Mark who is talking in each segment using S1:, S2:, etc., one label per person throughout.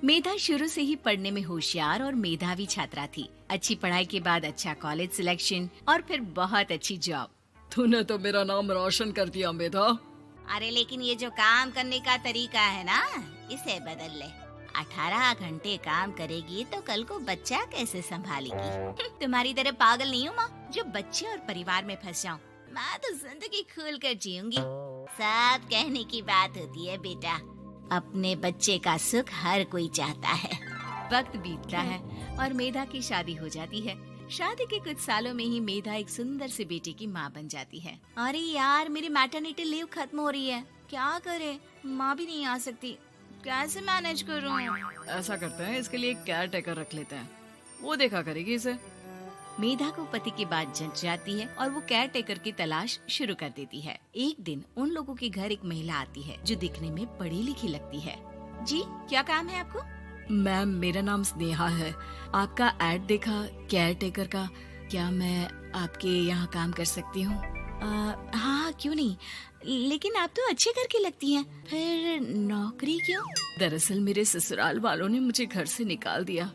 S1: मेधा शुरू से ही पढ़ने में होशियार और मेधावी छात्रा थी। अच्छी पढ़ाई के बाद अच्छा कॉलेज सिलेक्शन और फिर बहुत अच्छी जॉब।
S2: तूने तो मेरा नाम रोशन कर दिया मेधा।
S1: अरे लेकिन ये जो काम करने का तरीका है ना, इसे बदल ले। 18 घंटे काम करेगी तो कल को बच्चा कैसे संभालेगी? तुम्हारी तरह पागल नहीं हूँ माँ, जो बच्चे और परिवार में फंस जाऊँ। मैं तो जिंदगी खुल कर जीऊंगी। सब कहने की बात होती है बेटा, अपने बच्चे का सुख हर कोई चाहता है। वक्त बीतता है और मेधा की शादी हो जाती है। शादी के कुछ सालों में ही मेधा एक सुंदर से बेटे की माँ बन जाती है। अरे यार, मेरी मैटरनिटी लीव खत्म हो रही है, क्या करे? माँ भी नहीं आ सकती, कैसे मैनेज करूँ?
S2: ऐसा करते हैं, इसके लिए एक केयर टेकर रख लेते हैं, वो देखा करेगी इसे।
S1: मेधा को पति की बात जंच जाती है और वो केयर टेकर की तलाश शुरू कर देती है। एक दिन उन लोगों के घर एक महिला आती है जो दिखने में पढ़ी लिखी लगती है। जी, क्या काम है आपको?
S2: मैम, मेरा नाम स्नेहा है। आपका एड देखा केयर टेकर का, क्या मैं आपके यहाँ काम कर सकती हूँ?
S1: हाँ, क्यों नहीं, लेकिन आप तो अच्छे घर की लगती हैं, फिर नौकरी क्यों?
S2: दरअसल मेरे ससुराल वालों ने मुझे घर से निकाल दिया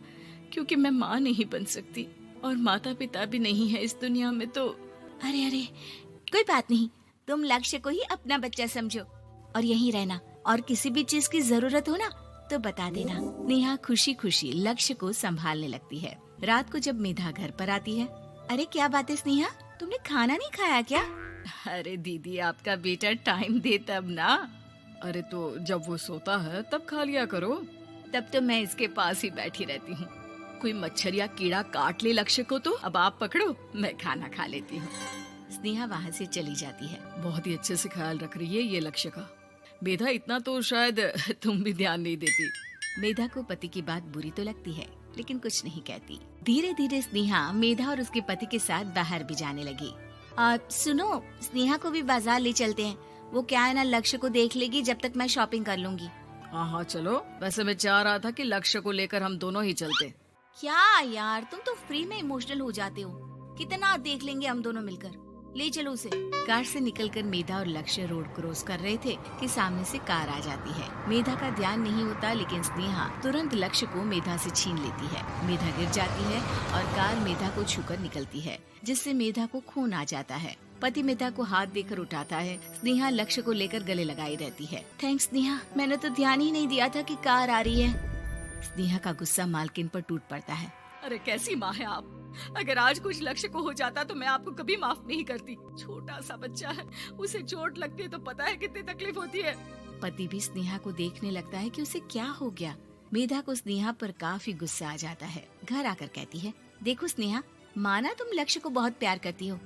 S2: क्योंकि मैं माँ नहीं बन सकती और माता पिता भी नहीं है इस दुनिया में। तो
S1: अरे कोई बात नहीं, तुम लक्ष्य को ही अपना बच्चा समझो और यहीं रहना, और किसी भी चीज की जरूरत हो ना तो बता देना। नेहा खुशी खुशी लक्ष्य को संभालने लगती है। रात को जब मेधा घर पर आती है, अरे क्या बात है स्नेहा, तुमने खाना नहीं खाया क्या?
S2: अरे दीदी, आपका बेटा टाइम दे तब ना। अरे तो जब वो सोता है तब खा लिया करो।
S1: तब तो मैं इसके पास ही बैठी रहती हूँ।
S2: कोई मच्छर या कीड़ा काट ले लक्ष्य को तो अब आप पकड़ो, मैं खाना खा लेती हूँ।
S1: स्नेहा वहाँ से चली जाती है।
S2: बहुत ही अच्छे से ख्याल रख रही है ये लक्ष्य का। मेधा, इतना तो शायद तुम भी ध्यान नहीं देती।
S1: मेधा को पति की बात बुरी तो लगती है लेकिन कुछ नहीं कहती। धीरे धीरे स्नेहा मेधा और उसके पति के साथ बाहर भी जाने लगी। सुनो, स्नेहा को भी बाजार ले चलते हैं, वो क्या है ना, लक्ष्य को देख लेगी जब तक मैं शॉपिंग कर लूंगी।
S2: हाँ चलो, वैसे मैं चाह रहा था कि लक्ष्य को लेकर हम दोनों ही चलते।
S1: क्या यार, तुम तो फ्री में इमोशनल हो जाते हो, कितना देख लेंगे हम दोनों मिलकर, ले चलो उसे। कार से निकलकर मेधा और लक्ष्य रोड क्रॉस कर रहे थे कि सामने से कार आ जाती है। मेधा का ध्यान नहीं होता लेकिन स्नेहा तुरंत लक्ष्य को मेधा से छीन लेती है। मेधा गिर जाती है और कार मेधा को छूकर निकलती है, जिससे मेधा को खून आ जाता है। पति मेधा को हाथ देकर उठाता है। स्नेहा लक्ष्य को लेकर गले लगाई रहती है। थैंक्स स्नेहा, मैंने तो ध्यान ही नहीं दिया था कि कार आ रही है। स्नेहा का गुस्सा मालकिन पर टूट पड़ता है।
S2: अरे कैसी माँ है आप, अगर आज कुछ लक्ष्य को हो जाता तो मैं आपको कभी माफ नहीं करती। छोटा सा बच्चा है, उसे चोट लगती है तो पता है कितनी तकलीफ होती है।
S1: पति भी स्नेहा को देखने लगता है कि उसे क्या हो गया। मेधा को स्नेहा पर काफी गुस्सा आ जाता है। घर आकर कहती है, देखो स्नेहा, माना तुम लक्ष्य को बहुत प्यार करती हो,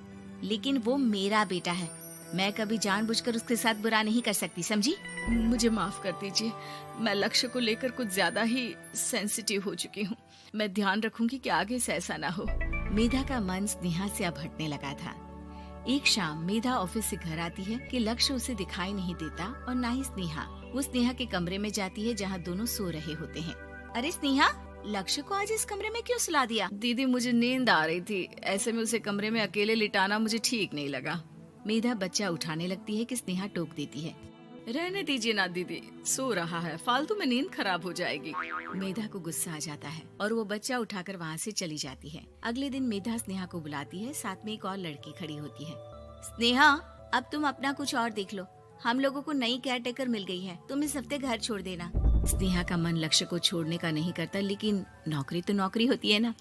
S1: लेकिन वो मेरा बेटा है, मैं कभी जानबूझकर उसके साथ बुरा नहीं कर सकती, समझी?
S2: मुझे माफ कर दीजिए, मैं लक्ष्य को लेकर कुछ ज्यादा ही सेंसिटिव हो चुकी हूँ। मैं ध्यान रखूंगी कि आगे से ऐसा ना हो।
S1: मेधा का मन स्नेहा से अब हटने लगा था। एक शाम मेधा ऑफिस से घर आती है कि लक्ष्य उसे दिखाई नहीं देता और ना ही स्नेहा। वो स्नेहा के कमरे में जाती है जहाँ दोनों सो रहे होते हैं। अरे स्नेहा, लक्ष्य को आज इस कमरे में क्यों सुला दिया?
S2: दीदी, मुझे नींद आ रही थी, ऐसे में उसे कमरे में अकेले लिटाना मुझे ठीक नहीं लगा।
S1: मेधा बच्चा उठाने लगती है कि स्नेहा टोक देती है।
S2: रहने दीजिए ना दीदी, सो रहा है, फालतू में नींद खराब हो जाएगी।
S1: मेधा को गुस्सा आ जाता है और वो बच्चा उठाकर वहाँ से चली जाती है। अगले दिन मेधा स्नेहा को बुलाती है, साथ में एक और लड़की खड़ी होती है। स्नेहा, अब तुम अपना कुछ और देख लो, हम लोगों को नई केयर टेकर मिल गई है, तुम इस हफ्ते घर छोड़ देना। स्नेहा का मन लक्ष्य को छोड़ने का नहीं करता, लेकिन नौकरी तो नौकरी होती है ना।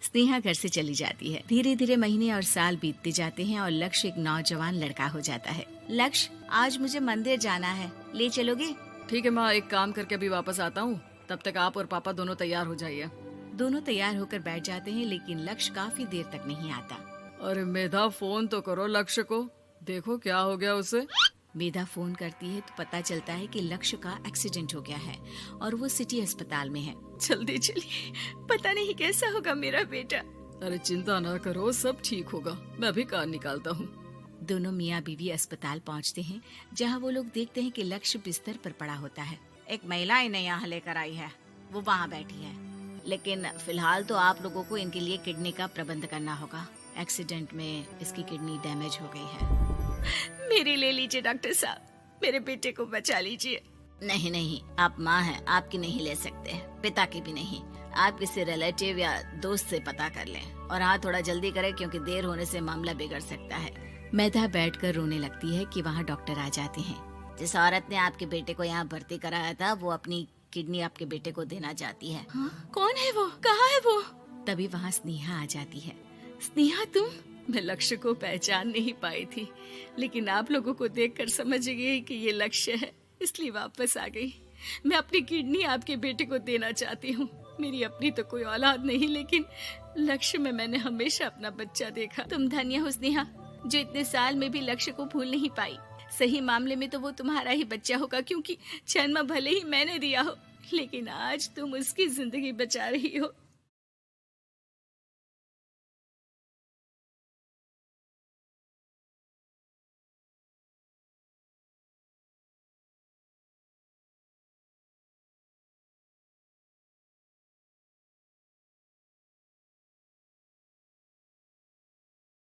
S1: स्नेहा घर से चली जाती है। धीरे धीरे महीने और साल बीतते जाते हैं और लक्ष्य एक नौजवान लड़का हो जाता है। लक्ष्य, आज मुझे मंदिर जाना है, ले चलोगे?
S2: ठीक है माँ, एक काम करके अभी वापस आता हूँ, तब तक आप और पापा दोनों तैयार हो जाइए।
S1: दोनों तैयार होकर बैठ जाते हैं लेकिन लक्ष्य काफी देर तक नहीं आता।
S2: अरे मेधा, फोन तो करो लक्ष्य को, देखो क्या हो गया उसे।
S1: मेधा फोन करती है तो पता चलता है कि लक्ष्य का एक्सीडेंट हो गया है और वो सिटी अस्पताल में है।
S2: जल्दी चलिए, पता नहीं कैसा होगा मेरा बेटा। अरे चिंता ना करो, सब ठीक होगा, मैं अभी कार निकालता हूँ।
S1: दोनों मियाँ बीवी अस्पताल पहुँचते हैं जहाँ वो लोग देखते हैं कि लक्ष्य बिस्तर पर पड़ा होता है। एक महिला इन्हें यहाँ लेकर आई है, वो वहाँ बैठी है, लेकिन फिलहाल तो आप लोगों को इनके लिए किडनी का प्रबंध करना होगा। एक्सीडेंट में इसकी किडनी डैमेज हो गई है।
S2: मेरी ले लीजिए डॉक्टर साहब, मेरे बेटे को बचा लीजिए।
S1: नहीं नहीं, आप माँ हैं, आपकी नहीं ले सकते, पिता की भी नहीं। आप किसी रिलेटिव या दोस्त से पता कर लें, और हाँ थोड़ा जल्दी करें क्योंकि देर होने से मामला बिगड़ सकता है। मेधा बैठकर रोने लगती है कि वहाँ डॉक्टर आ जाते हैं। जिस औरत ने आपके बेटे को यहाँ भर्ती कराया था वो अपनी किडनी आपके बेटे को देना चाहती है।
S2: हाँ? कौन है वो? कहाँ है वो?
S1: तभी वहाँ स्नेहा आ जाती है।
S2: स्नेहा तुम? मैं लक्ष्य को पहचान नहीं पाई थी, लेकिन आप लोगों को देखकर समझ गई कि ये लक्ष्य है, इसलिए वापस आ गई। मैं अपनी किडनी आपके बेटे को देना चाहती हूँ। मेरी अपनी तो कोई औलाद नहीं, लेकिन लक्ष्य में मैंने हमेशा अपना बच्चा देखा। तुम धन्य हो स्नेहा, जो इतने साल में भी लक्ष्य को भूल नहीं पाई। सही मामले में तो वो तुम्हारा ही बच्चा होगा, क्योंकि जन्म भले ही मैंने दिया हो, लेकिन आज तुम उसकी जिंदगी बचा रही हो।